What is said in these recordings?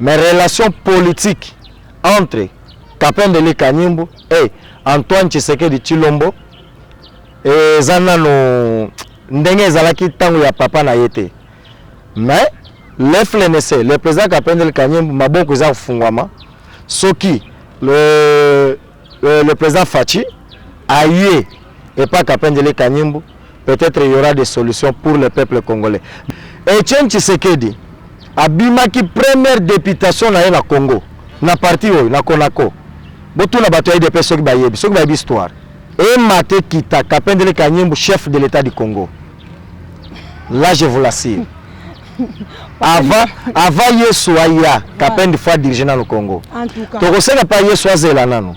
mais relation politique entre Kapendele Kanyimbu et Antoine Tshisekedi Tshilombo et zanano ndenge ezalaki tango ya papa na yete. Mais l'FLNC, le président Kapendele Kanyimbu maboko eza fungwama soki le président Fachi aïe et pas Kapendele Kanyimbu, peut-être il y aura des solutions pour le peuple congolais. Etienne Tshisekedi abimaki première députation na na Congo na parti na Konako. Botu na bato ya IDP soki ba histoire. Et Mate Kita Kapendele Kanyimbu chef de l'État du Congo. Là je vous l'assure. Avant Yesu aya Kapende fois diriger dans le Congo. En tout cas. To kosena pas Yesu azela nano.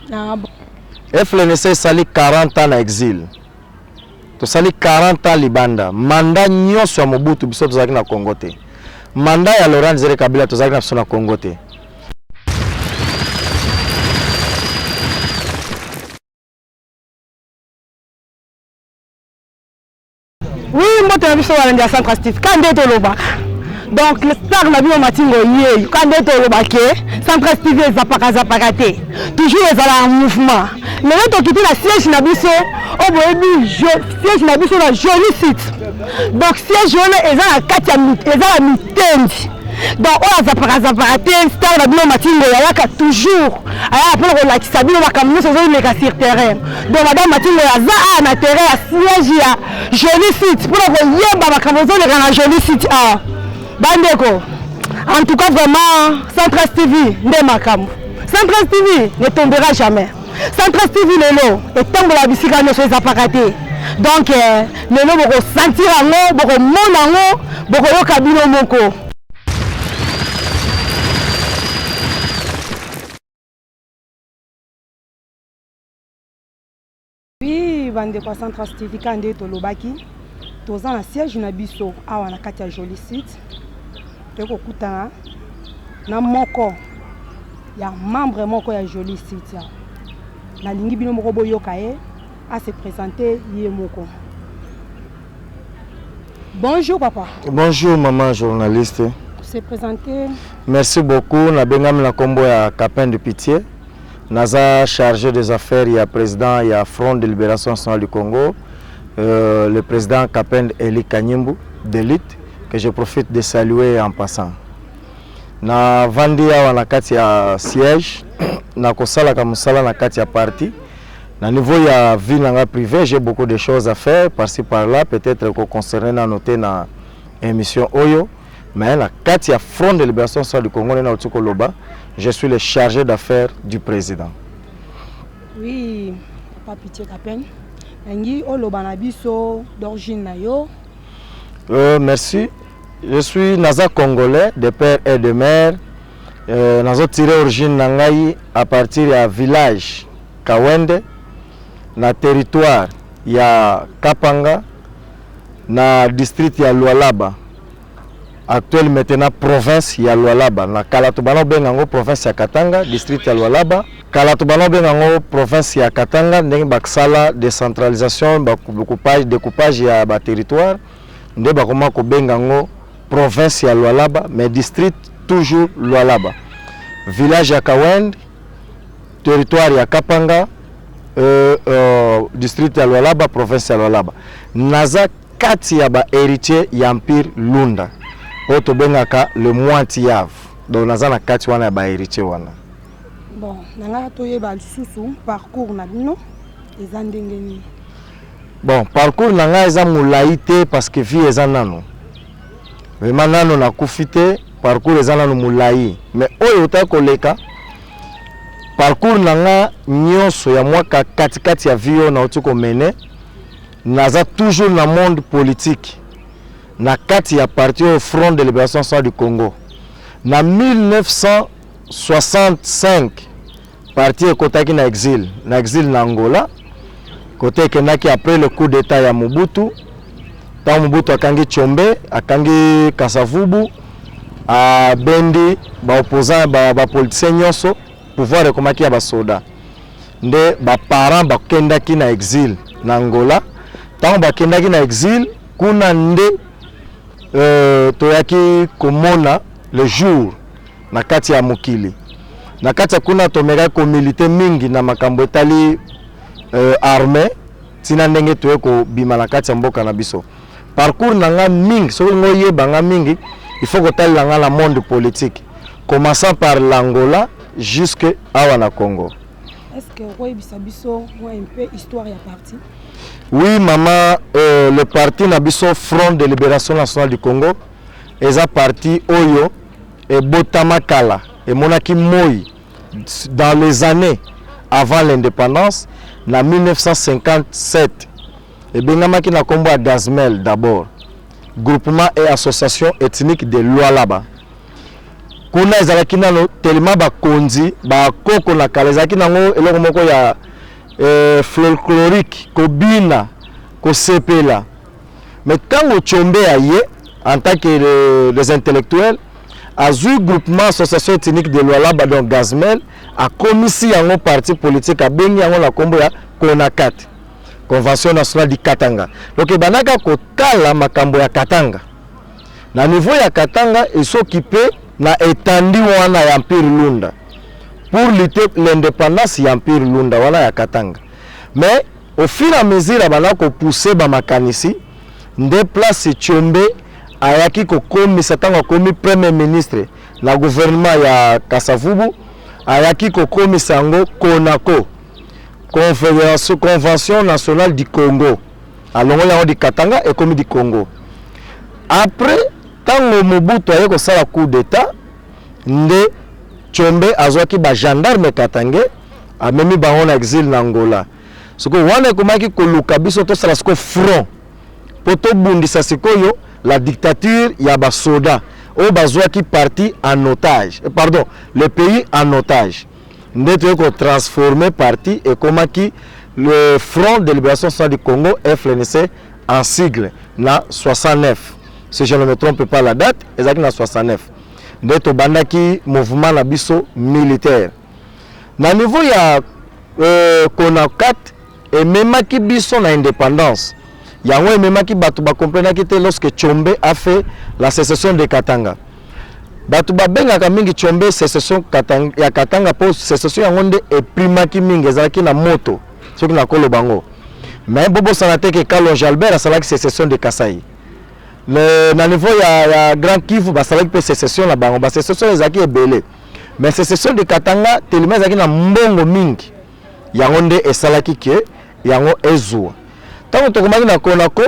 FLNC sali 40 ans en exil. To sali 40 ans libanda. Mandat nyonso ya Mobutu biso tozaki na Congo te. Mandat ya Laurent Desire Kabila tozaki na Congo te. Oui, moi je suis allé à Centrastif. Quand tu es au donc, le star n'a pas matingo yé. Quand tu es au bac, Centrastif est zapakaté. Toujours les en mouvement. Mais là, tu quittes la siège Nabiso. Oh, bon, siège Nabiso dans joli site. Donc, siège jaune est dans la 4 minutes. Est dans la mitendi. Donc, on a zapakaté. Star n'a pas matingo yaka toujours. Après, on a qui s'habille, on va comme nous, c'est un sur terrain. Donc, madame Matingo a un terrain à siège à joli site. Pour qu'on y ait un joli site. Bandeko. En tout cas, vraiment, Centras TV, Centras TV ne tombera jamais. Centras TV, Lelo, et tant que la bicycle ne soit pas ratée. Donc, Lelo, vous sentir en haut, vous mon en haut, vous cabine moko. Oui, Bandeko Centras TV, quand on est au Lobaki, tous en siège na biso, awa na kati ya joli site. Teko kutana na moko ya membre moko ya joli site na lingi bino moko boyoka ye a se présenter ye moko. Bonjour papa. Bonjour maman journaliste. Se présenter. Merci beaucoup. Na bengam na kombo ya Capin de Pitié. Naza chargé des affaires ya président ya Front de Libération Nationale du Congo. Le président Capin Eli Kanyimbu d'élite. Que je profite de saluer en passant. Na vandi ya na kati ya siège na kosala ka musala na kati ya parti. Na niveau ya vie nanga privé, j'ai beaucoup de choses à faire par-ci par-là, peut-être que concerné na noter na émission Oyo, mais na kati ya Front de Libération Nationale du Congo na Otsuko Loba, je suis le chargé d'affaires du président. Oui, Papa Pitié Capin. Ngi Oloba na biso d'origine na yo. Merci. Je suis Naza Congolais, de père et de mère. Nazo tiré origine Nangaï à partir du village Kawende, na territoire ya Kapanga, na district ya Lualaba. Actuel maintenant province ya Lualaba. Na Kalatubano bengango province ya Katanga, district ya Lualaba. Kalatubano bengango province ya Katanga, ndenge baksala décentralisation, découpage ya ba territoire. Nde bakoma ko bengango province ya Lualaba, mais district toujours Lualaba. Village ya Kawende, territoire ya Kapanga, district ya Lualaba, province ya Lualaba. Naza kati ya ba héritier ya Empire Lunda. Oto bengaka le Moitiave. Donc naza na kati wana ya ba héritier wana. Bon, nanga toyeba lisusu parcours na bino eza ndenge nini? Bon, parcours nanga eza mulayi te parce que vie eza nano. Vraiment nano na kufite parcours eza nano mulayi. Mais oyo ta koleka parcours nanga nyonso ya mwaka kati ya vie na otuko mene naza toujours na monde politique. Na kati ya parti au Front de Libération Nationale du Congo. Na 1965 parti ekotaki na exil na Angola. Côté Kenaki après le coup d'état ya Mobutu. Tant Mobutu akangi Tshombe, akangi Kasavubu, a bendi ba opposant ba politiciens nyonso pouvoir ekomaki ya ba soda. Nde ba parents ba kendaki na exil na Angola. Tant ba kendaki na exil kuna nde toyaki komona le jour na kati ya mokili. Na kati ya kuna tomeka ko milite mingi na makambo etali armée tina ndenge toye ko bima na kati ya mboka na biso. Parcours nanga mingi so ngoye banga mingi il faut que tali langa la monde politique commençant par l'Angola jusque awa na Congo. Est-ce que Roy Bisabiso voit un peu histoire ya parti? Oui maman, le parti Nabiso Front de Libération Nationale du Congo est un parti Oyo et Botamakala et Monaki Moi dans les années avant l'indépendance, en 1957. Et Bengamaki na kombo à Gazmel d'abord, groupement et association ethnique de Lualaba. Kuna ezalaki nano tellement bakonzi bakoko na kala ezalaki nango eloko moko ya folklorique kobina kosepela. Mais quand Tchombe aye en tant que les intellectuels a eu groupement association ethnique de Lualaba donc Gazmel a commissi yango parti politique a bengi yango la kombo ya Konakat, Convention nationale du Katanga. Donc banaka kotala makambo ya Katanga. Na niveau ya Katanga ils s'occupaient na étendue wana ya Empire Lunda pour lutter l'indépendance ya Empire Lunda wana ya Katanga. Mais au fur et à mesure banako pousser ba makanisi nde place Tchombe ayaki ko komi satanga komi premier ministre na gouvernement ya Kasavubu ayaki ko komi sango Konako, Convention nationale du Congo alongo yango di Katanga et komi du Congo. Après tango Mobutu aye ko sala coup d'état nde Tchombe azwaki ba gendarme Katangais amemi bango na exil na Angola. Soko wana komaki ko luka biso to sala siko front poto bundisa sikoyo la dictature ya ba soda o bazwaki parti en otage, pardon, le pays en otage. Nde to ko transformer parti et komaki le Front de Libération Nationale du Congo FLNC en sigle na 69. Si je ne me trompe pas la date, ezaki na 69. Nde to bandaki mouvement na biso militaire. Na niveau ya Konakat et memaki biso na indépendance. Yango memaki batu ba comprendre que lorsque Tchombe a fait la sécession de Katanga. Batu ba benga ka mingi Tchombe sécession Katanga ya Katanga po sécession yango nde e primaki mingi ezalaki na moto. Soki na kolo bango. Mais bobo sanate ke Kalonji Albert asalaki sécession de Kasai. Na niveau ya Grand Kivu basalaki pe sécession na bango, ba sécession ezaki ebele. Mais sécession de Katanga tellement ezaki na mbongo mingi. Yango nde esalaki ke yango ezwa. Tant que tu na Konako,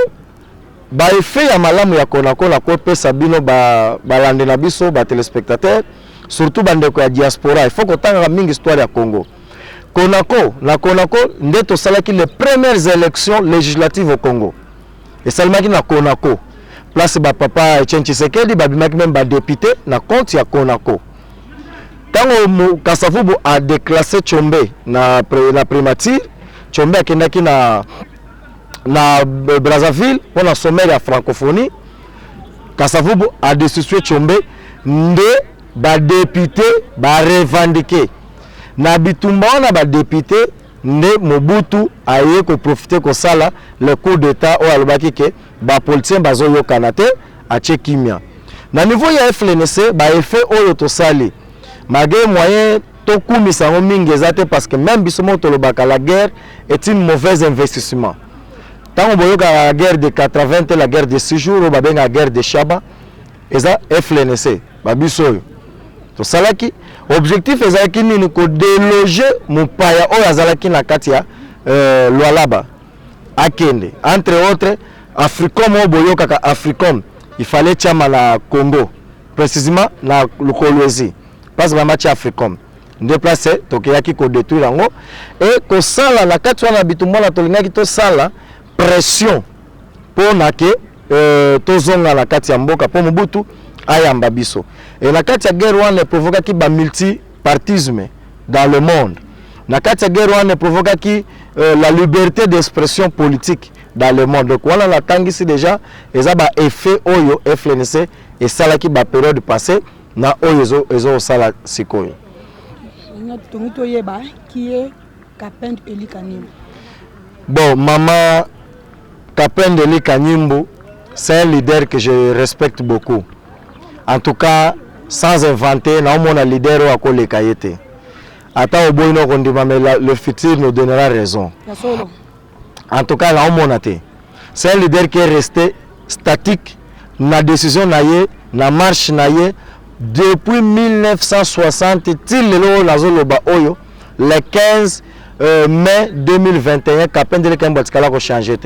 ba effet ya malamu ya Konako na ko pesa bino ba lande na biso ba téléspectateurs, surtout bande ko ya diaspora. Il faut que tanga mingi histoire ya Congo. Konako, na Konako nde to salaki les premières élections législatives au Congo. Et salmaki na Konako. Place ba papa Etienne Tshisekedi ba bimaki même ba député na compte ya Konako. Tango Kasavubu a déclassé Tchombe na primature, Tchombe akendaki na Brazzaville pour la sommaire ya francophonie. Kasavubu a destitué Tchombe nde ba député ba revendiquer na bitumba na ba député nde Mobutu aye ko profiter ko sala le coup d'état o alobaki ke ba politicien bazo yo kanate a Tchekimia. Na niveau ya FLNC ba effet oyo to sali malgré moyen to kumisa ngo mingi ezate parce que même bisomo to lobaka la guerre est une mauvaise investissement. Tant que la guerre de 80 et la guerre de 6 jours, la guerre de Chaba, et ça FLNC, babisoyo. To salaki objectif ezalaki nini ko déloger mupaya o azalaki na katia Lualaba akende entre autres Africom o boyoka ka Africom il fallait chama na Congo précisément na Lukolwezi parce que match Africom déplacer tokeyaki ko détruire ngo et ko sala na katia na bitumona tolingaki to sala pression pour que tozonga na kati ya mboka po Mobutu ayamba biso. Et la kati ya guerre wana provoquaki ba multipartisme dans le monde. La kati ya guerre wana provoquaki la liberté d'expression politique dans le monde. Donc voilà la tangisi déjà eza ba effet oyo FLNC et salaki ba période passée na oyo ezo sala sikoyo. Tonito yeba qui est Kapende Eli Kanimbo. Bon, maman Kapende Eli Kanimbo, c'est un leader que je respecte beaucoup. En tout cas, sans inventer, on a leader à coller kayete. Attends au bout mais le futur nous donnera raison. En tout cas, là on a été. C'est un leader qui est resté statique, na décision naie, na marche naie depuis 1960 le 15 mai 2021 Kapendele Kembatikala ko changé.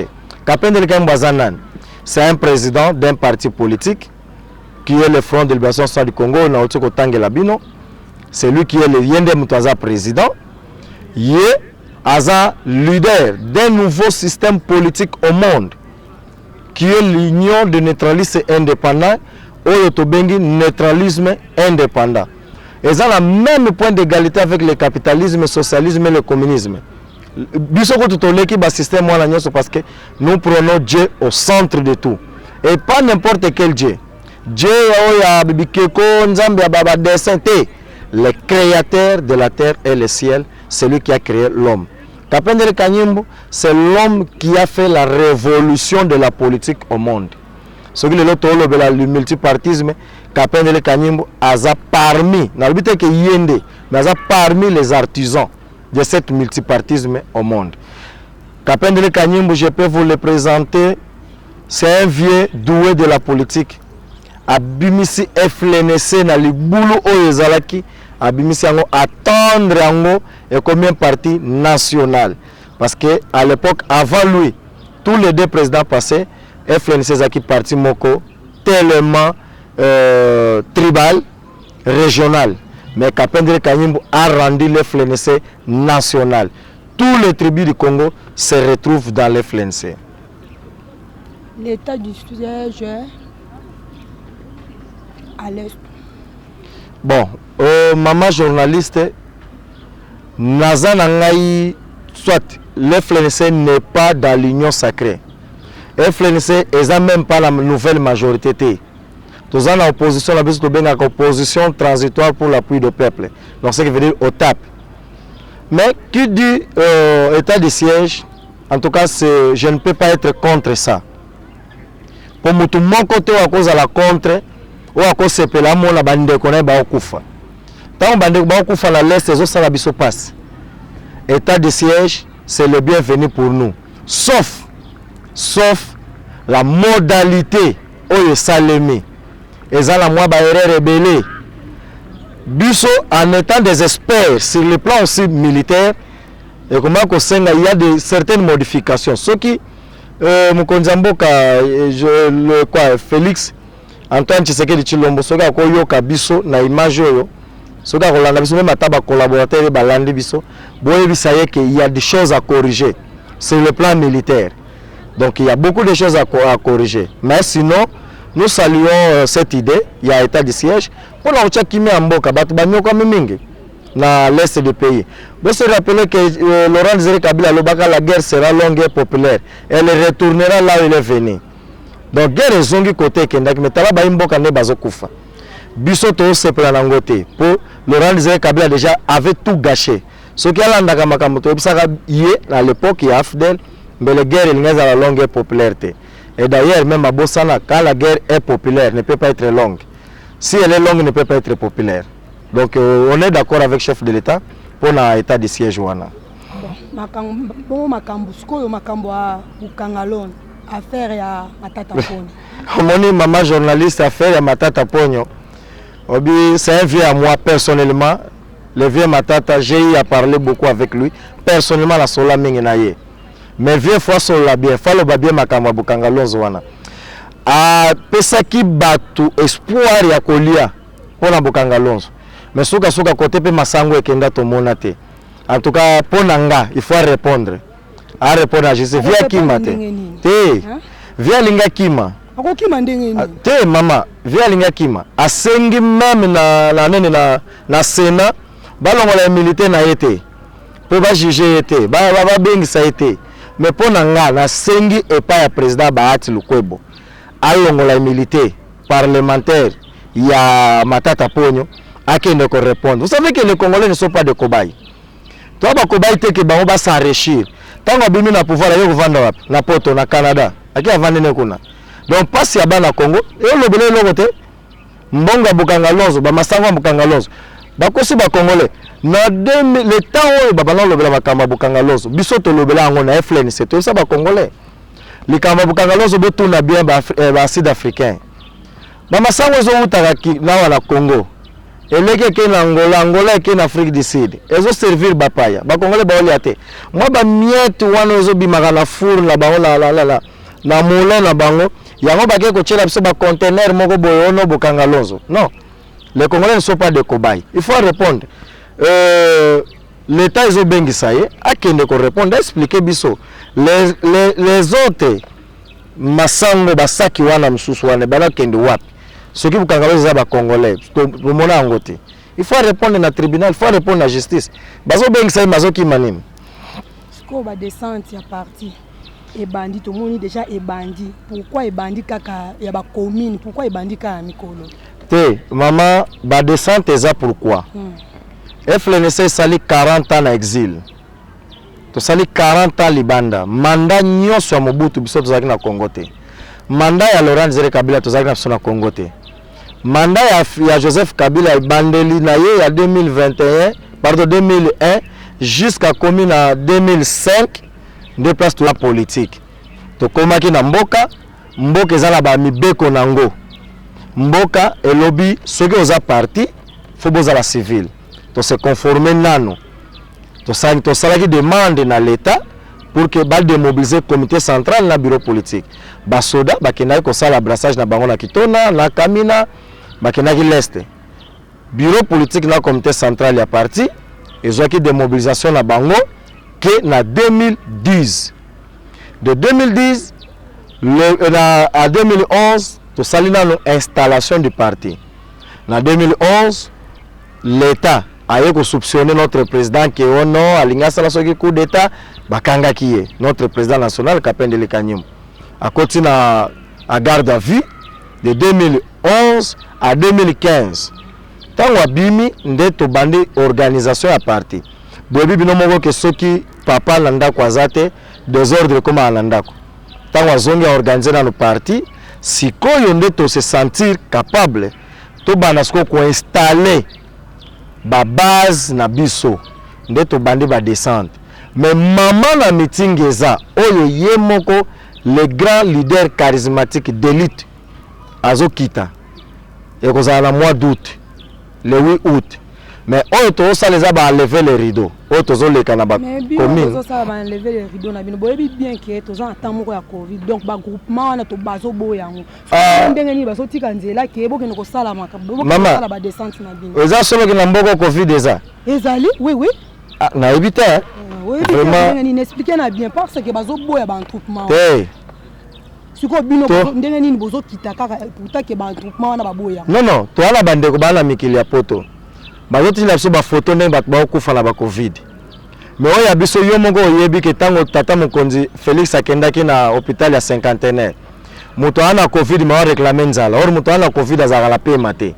Kapendele Kembazanan, c'est un président d'un parti politique qui est le Front de Libération du Congo, na otiko Tangela Bino. C'est lui qui est le Yende Mutaza président. Il est leader d'un nouveau système politique au monde qui est l'union de neutralistes indépendants ou le neutralisme indépendant. Ils ont le même point d'égalité avec le capitalisme, le socialisme et le communisme. Système parce que nous prenons Dieu au centre de tout. Et pas n'importe quel Dieu. Dieu le créateur de la terre et le ciel, c'est lui qui a créé l'homme. Kapendele Kanyimbu, c'est l'homme qui a fait la révolution de la politique au monde. Ce qui est le multipartisme, Kapendele Kanyimbu a parmi, parmi les artisans de cet multipartisme au monde. Kapendele Kanyimbu, je peux vous le présenter, c'est un vieux doué de la politique. Abimisi FLNC na libulu oyezalaki abimisi yango attendre yango et combien parti national parce que à l'époque avant lui tous les deux présidents passés FLNC zaki parti moko tellement tribal régional mais Kapendele Kanyimbu a rendu le FLNC national. Tous les tribus du Congo se retrouvent dans le FLNC. L'état du siège à l'est. Bon, maman journaliste, Nazanangaï, soit le FLNC n'est pas dans l'union sacrée. Le FLNC n'est même pas la nouvelle majorité. Tous en opposition, la opposition transitoire pour l'appui du peuple. Donc, ce qui veut dire au TAP. Mais qui dit état de siège, en tout cas, je ne peux pas être contre ça. Pour mon côté, à cause de la contre, ou à cause de la mona bande connaît ba okufa. Tant bande ba okufa na l'est les autres la biso passe. État de siège, c'est le bienvenu pour nous. Sauf la modalité oyo salemi. Ezala moi ba erreur rebelle. Biso en étant des experts sur le plan aussi militaire et comment ko senga il y a certaines modifications. Ce qui Mukonzamboka le quoi Félix Antoine Tshisekedi Tshilombo soka ko yoka biso na image yo soka ko landa biso même ataba collaborateur et balandi biso boye bisaye que il y a des choses à corriger sur le plan militaire. Donc il y a beaucoup de choses à corriger. Mais sinon nous saluons cette idée, il y a état de siège pour la Tchakime Amboka batu banyoka mingi na l'est du pays. Vous se rappelez que Laurent Désiré Kabila lobaka la guerre sera longue et populaire. Elle retournera là où elle est venue. Donc guerre ezongi côté kendaki metala ba imboka ne bazokufa. Biso to sepela na ngote pour Laurent Désiré Kabila déjà avait tout gâché. Ce qui a landaka makambo to bisaka yé à l'époque il y a Afdel mais la guerre elle la longue et populaire. Et d'ailleurs même à Bossana quand la guerre est populaire ne peut pas être longue. Si elle est longue ne peut pas être populaire. Donc on est d'accord avec le chef de l'État pour l'état de siège wana. Bon makambo sikoyo makambo a Bukangalon affaire ya Matata Ponyo. Moni maman journaliste affaire ya Matata Ponyo. Obi c'est un vieux à moi personnellement. Le vieux Matata j'ai eu à parler beaucoup avec lui personnellement la sola mingi na ye. Mais vieux fois sola bien falo ba bien makambo Bukangalon wana. A pesaki batu espoir ya kolia pona Bukangalon. Mais soka côté pe masango ekenda to monate. En tout cas pour nanga il faut répondre. À répondre à Jésus via kima te. Te via linga kima. Ako kima ndenge ni. Te mama via linga kima. Asengi même na Sénat balongola militaire na été. Pour ba juger été. Ba bengi ça été. Mais pour nanga na sengi et pas ya président Bahati Lukwebo. Alongola militaire parlementaire il y a Matata Ponyo. À qui ne répondre. Vous savez que les Congolais ne sont pas des cobayes. Toi, les cobayes, c'est que on va s'enrichir. Tant qu'on a le pouvoir, on va vendre na poto, na Canada. À qui on va vendre. Donc, pas si à bas na Congo. Et on le côté. mbonga bokangalozo ba masango bokangalozo bakosi ba congolais na 2000 le temps oyo babana lobela bakamba bokangalozo biso to lobela ngo na FLNC to ça ba congolais likamba bokangalozo botuna bien ba sud-africain ba masango zo utaka ki na wala Congo eleke ke na Angola ke na Afrique du Sud ezo servir bapaya ba congolais ba oli ate moi ba miette wana ezo bimaka na four la ba la na moulin na bango yango bake ko tshela biso ba conteneur moko boyono bokangalozo non. Les Congolais ne sont pas des cobayes. Il faut répondre. L'État ils ont bien dit ça. À qui ne répondre, expliquer biso. Les autres, masango basaki wana msusu wana bana kende wapi. Ceux qui vous Congolais za ba Congolais. Pour mon angote. Il faut répondre na tribunal, il faut répondre à la justice. Bazo bien dit ça mazo ki manim. Siko ba descente ya parti. Et bandit tout le monde déjà est bandit. Pourquoi est bandit kaka ya ba commune? Pourquoi est bandit kaka mikolo? Maman, ba descente ça pourquoi? FLNC sali 40 ans en exil. To sali 40 ans libanda. Mandat nyonso ya Mobutu biso tozaki na Congo te. Mandat ya Laurent Desire Kabila tozaki na biso na Congo te. Mandat ya Joseph Kabila ibandeli na ye ya 2021, pardon 2001 jusqu'à commune en 2005 de place de la politique. To komaki na mboka ezala ba mibeko nango. Mboka et lobby ceux qui ont parti faut boza la civile to se conformer nano to salaki demande na l'état pour que ba démobiliser comité central na bureau politique ba soda ba kenai ko sala brassage na bango na Kitona na Kamina ba kenaki l'est bureau politique na comité central ya parti ezwaki démobilisation na bango que na 2010 de 2010 à 2011 to salina no installation du parti. En 2011, l'État a eu soupçonné notre président qui est non, alinga sala soki coup d'État, bakanga kiye, notre président national Kapendele Kanyim. A continué à garde à vue de 2011 à 2015. Tant wabimi ndeto bandi organisation à parti. Bobi binomoko ke soki papa landa kwazate désordre comme alandako. Tant wazongi a organiser dans le parti si koyo to se sentir capable to banasko ko installer ba base na biso ndeto bandi ba descendre mais maman na meeting eza oyo yemoko le grand leader charismatique d'élite azokita et kozala na mois d'août le 8 août mais oyo to ça les a ba lever les rideaux oyo tozo leka na ba commune mais ça ba lever les rideaux na bino boyebi bien que tozo atamoko ya covid donc ba groupement na to bazo boyango ndenge ni bazo tika nzela ke boke no kosala makabo boke kosala ba descente na bino eza solo ke na mboko covid eza ezali oui ah na éviter oui vraiment ni expliquer na bien parce que bazo boya ba groupement siko bino ndenge ni bozo kita kaka pourtant ke ba groupement na ba boya non to ala bande ko bana mikili ya poto bazoti la biso ba photo ne ba kufa na ba covid mais oya biso yo moko yebi ke tango tata mokonzi Félix akendaki na hôpital ya cinquantenaire moto ana covid ma réclamer nzala or moto ana covid azala pe mate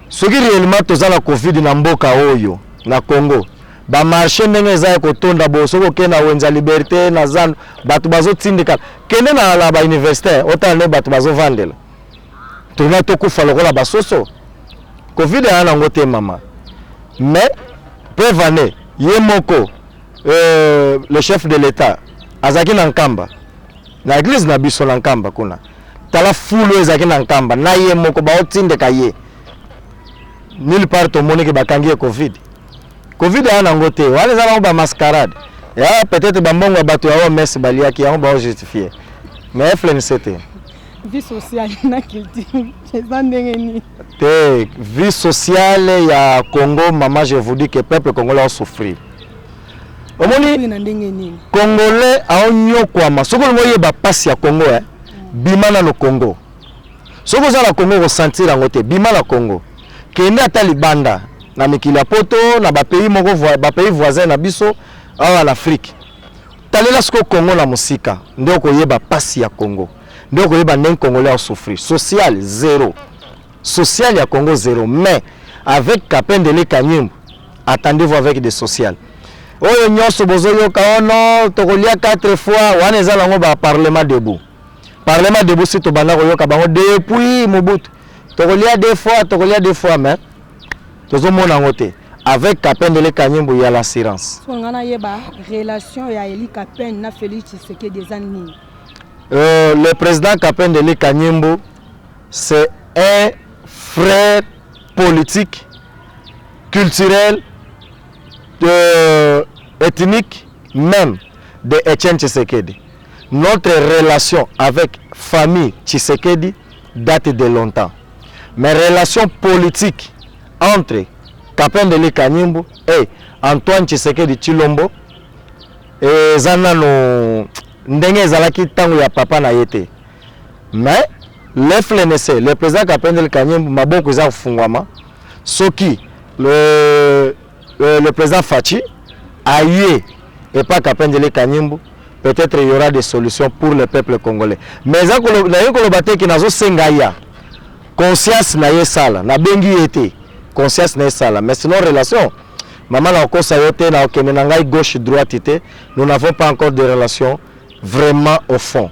soki réellement tozala covid na mboka oyo na Congo ba marché ndenge za ko tonda boso ko kena wenza liberté na zan batu bazo tindika kende na la ba université otane batu bazo vandela tona to kufa lokola basoso covid ana ngote mama mais prévané yemoko le chef de l'état azaki na nkamba na église na biso na nkamba kuna tala fulu ezaki na nkamba na yemoko ba otindeka ye nulle part to monique bakangi covid ana ngote wale za ba mascarade ya peut-être ba mbongo bato ya OMS baliaki yango ba justifier mais FLNC vie sociale na culture c'est ndenge ni te vie sociale ya Congo maman je vous dis que peuple congolais a souffrir omoni na ndenge ni congolais a onyokwa masoko ngoye ba passe ya Congo bimana no Congo soko za la Congo ressentir yango te bimana Congo kenda ata libanda na mikili ya poto na ba pays moko ba pays voisin na biso awa na Afrique talela soko Congo na musika ndio koyeba passe ya Congo ndio koyeba ndenge congolais a souffrir social zéro social ya Congo zéro mais avec Kapendele Kanyim attendez-vous avec des sociales oyo nyonso bozoyoka ono tokolia 4 fois wana ezala ngo ba parlement debout si to banda koyoka bango depuis Mobutu tokolia deux fois mais tozomona ngote avec Kapendele Kanyimbu il y a l'assurance. So ngana yeba relation ya Eli Kapen na Félix Tshisekedi des années. Le président Kapendele Kanyimbu c'est un frère politique, culturel, ethnique même de Etienne Tshisekedi. Notre relation avec famille Tshisekedi date de longtemps. Mais relation politique entre Kapendele Kanyimbu et Antoine Tshisekedi Tshilombo et Zanano ndenge zalaki tangu ya papa na yete. Mais le FLNC, le président Kapendele Kanyimbu maboko za fungwama soki le président Fachi aïe et pas Kapendele Kanyimbu, peut-être il y aura des solutions pour le peuple congolais. Mais ça ko lobate ki nazo sengaya conscience na ye sala na bengi été conscience na ye sala mais sinon relation maman na ko sayote na okemenangai gauche droite été nous n'avons pas encore de relations vraiment au fond.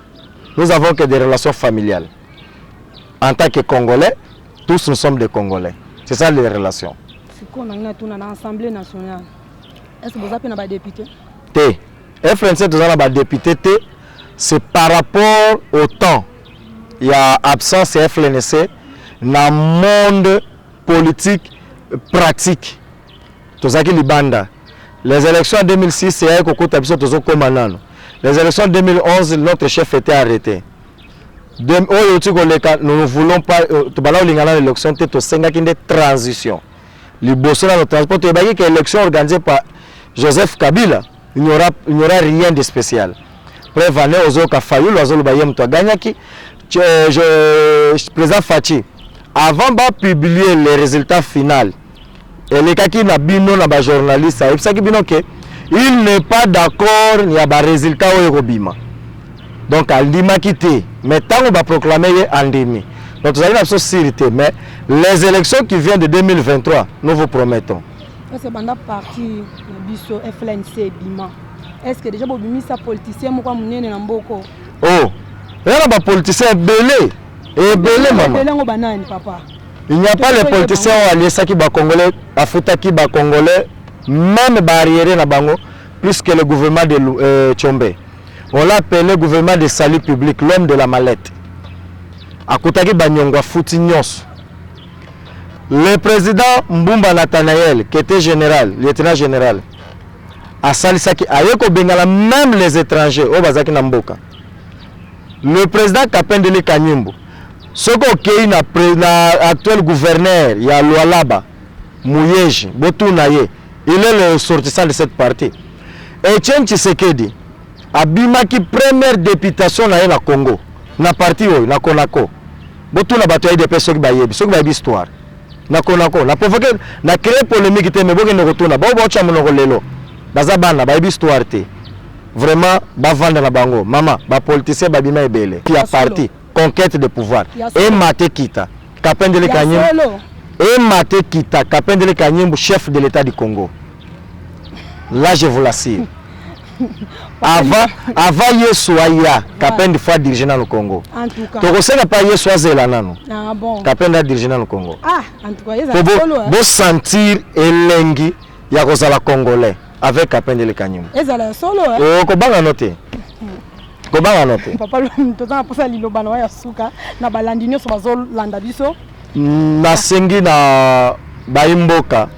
Nous avons que des relations familiales. En tant que Congolais, tous nous sommes des Congolais. C'est ça les relations. C'est qu'on a tout dans l'Assemblée nationale. Est-ce que vous avez des députés? FNC tous les députés, c'est par rapport au temps. Il y a absence de FNC dans le monde politique pratique. Tous les banda. Les élections en 2006, c'est un coup de les élections en 2011, notre chef était arrêté. Nous ne voulons pas l'élection de transition. Le Bossona de transport, l'élection organisée par Joseph Kabila, il n'y aura rien de spécial. Prévané aux autres Fayou, les autres Bayem Toaganyaki, président Fachi, avant de publier les résultats finaux, et les kaki na bino na ba journaliste, il n'est pas d'accord, il y a des résultats au Robima. Donc, Aldima quitté. Mais tant qu'on va proclamer Andimi. Donc, vous avez la sûreté. Mais les élections qui viennent de 2023, nous vous promettons. Est-ce que pendant partie du FLNC Bima, est-ce que déjà vous avez mis ça politicien ou comme vous Namboko? Oh, il y a des politiciens belés. Et belés, maman. Il n'y a pas les politiciens alliés qui sont congolais, Afutaki ba congolais, même barrière na bango, plus que le gouvernement de Tchombe. On l'a appelé gouvernement de salut public, l'homme de la mallette. Akutaki Banyongwa Foutinyos. Le président Mbumba Nathanaël, qui était général, lieutenant général, a Salisaki, Ayeko Bengala, même les étrangers, au Bazaki Namboka. Le président Kapendele Kanyimbu, ce qui est l'actuel gouverneur, il y a Lualaba, Mouyeji, Botounaye, il est le sortissant de cette partie. Etienne Tshisekedi, abimaki première députation na na Congo na parti na Konako botu na bato ya IDP soki bayebi histoire na Konako na provoquer na créer polémique te me boke ne retourna ba cha monoko lelo baza bana bayebi histoire te vraiment ba vendre na bango mama ba politicien ba bima ebele qui a parti conquête de pouvoir et Maté Kita Kapendele Kanyimbu et Maté Kita Kapendele Kanyimbu chef de l'état du Congo. Là je vous l'assure. Avant Yesuaya, Kapende fois dirigeant dans le Congo. En tout cas. Tu ne pas Yesua Zelanano. Ah bon. Kapende dirigeant dans le Congo. Ah, en tout cas, il y a sentir elengi ya kozala congolais avec Kapende Kanyimbu. Ezala solo Oh, kobanga noté. Kobanga noté. Papa toza posa lilobana ya suka na balandi nyoso bazol landa biso. Na sengi na baimboka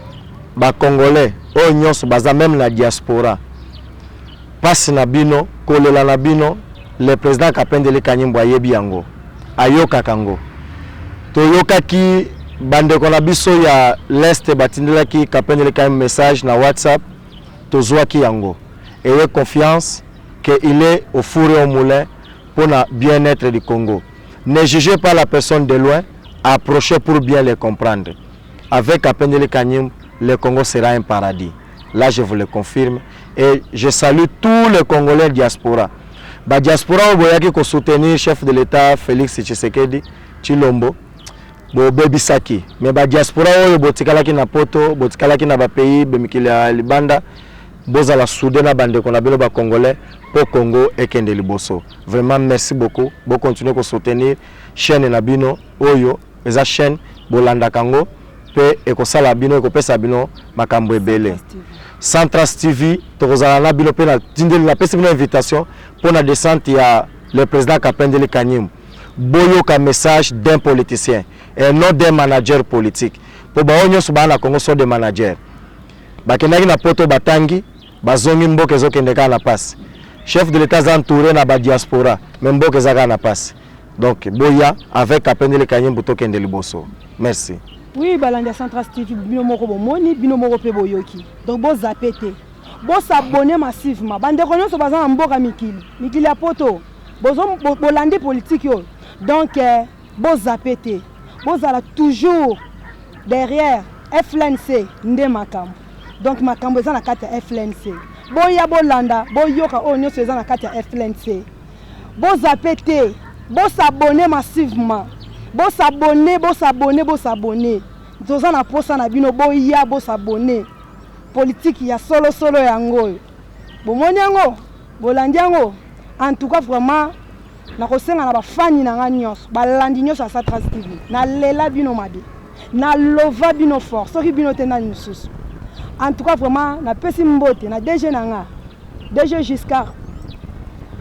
ba congolais o nyoso baza même la diaspora. Passe na bino, kolela na bino, le président Kapendele Kanyimbu ayebi yango, ayoka kango. Toyoka ki bandeko na biso ya l'Est batindela ki Kapendele Kanyimbu message na WhatsApp, tozwa ki yango. Ayez confiance qu'il est au four et au moulin pour le bien-être du Congo. Ne jugez pas la personne de loin, approchez pour bien les comprendre. Avec Kapendele Kanyimbu, le Congo sera un paradis. Là, je vous le confirme. Et je salue tous les Congolais diaspora. La diaspora, vous ko soutenir le chef de l'État, Félix Tshisekedi, Tshilombo, Bebisaki. Mais la diaspora, vous botikalaki na poto, botikalaki na ba pays, bemikila libanda, bozala soudain na bande qu'on a bien Congolais pour Congo et Kende Liboso. Vraiment, merci beaucoup. Vous continuez à soutenir chaîne Nabino, Oyo, eza chaîne bolanda kango pe ekosala bino ekopesa bino makambo ebele. Centras TV tokozala na bino pe na tindeli na pesi bino invitation pour la descente ya le président Kapendeli Kanyimbu. Boyoka message d'un politicien et non d'un manager politique. Pour baonyo subana Congo so des managers. Bakendaki na poto batangi bazongi mboka ezokendeka na passe. Chef de l'État entouré na ba diaspora, mais mboka ezaka na passe. Donc boya avec Kapendeli Kanyimbu to kende liboso. Merci. Oui, balanda Centras TV bino moko bomoni, bino moko pe boyoki. Donc bo zapete. Bo s'abonner massivement. Bande konyo so bazana mboka mikili. Mikili ya poto. Bolandi politique yo. Donc bo zapete. Bo zala toujours derrière FLNC nde makambo. Donc makambo eza na kati ya FLNC. Boya bolanda, boyoka o nyonso eza na kati ya FLNC. Bo zapete. Bo s'abonner massivement. Bo s'abonner. Zoza na posa na bino boya bo s'abonner. Politique ya solo yango. Bomoni yango, bolandi yango. En tout cas vraiment na kosenga na ba fani na nganyos, balandi nyos à Centras TV. Na lela bino mabe. Na lova bino fort, soki bino tena nsusu. En tout cas vraiment na pesi mbote na DG nanga. DG Giscard.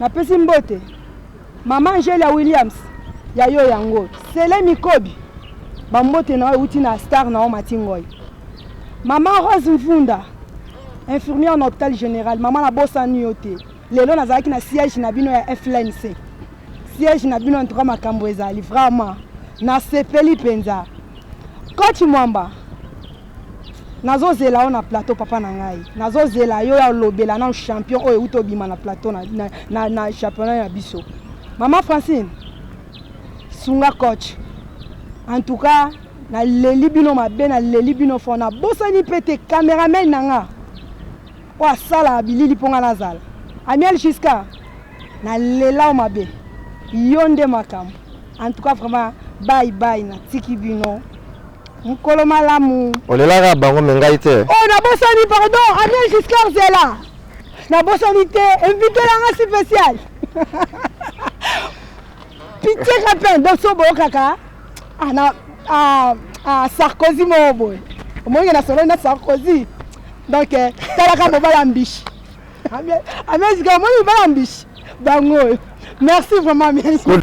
Na pesi mbote. Maman Angela Williams ya yo yango. Sele Mikobi. Ba mbote na uti na star na o matingoy. Maman Rose Mfunda. Infirmière en hôpital général. Maman na bossa nyote. Lelo nazaki na siège na bino ya FLNC. Siège na bino entre makambo ezali vraiment na sepeli penza. Coach Mwamba. Nazo zela on na plateau papa na ngai. Nazo zela yo ya lobela na champion o euto bima na plateau na championnat ya biso. Maman Francine. Sunga coach. En tout cas, na leli bino mabe na leli bino fona bosani pete cameraman nanga. Wa sala bilili ponga nazala. Amiel Giscard na lela mabe. Yonde makambo. En tout cas vraiment bye na tiki bino. Nkolo malamu. Olela ga bango mengai te. Oh na bosani pardon, Amiel Giscard zela. Na bosani te, invité la spécial. Pitié rapide donc so bokaka. Sarkozy mo boy. Moi na solo na Sarkozy. Donc talaka mo bala mbishi. Amiel Giscard mo bala mbishi. Bango. Merci vraiment, merci.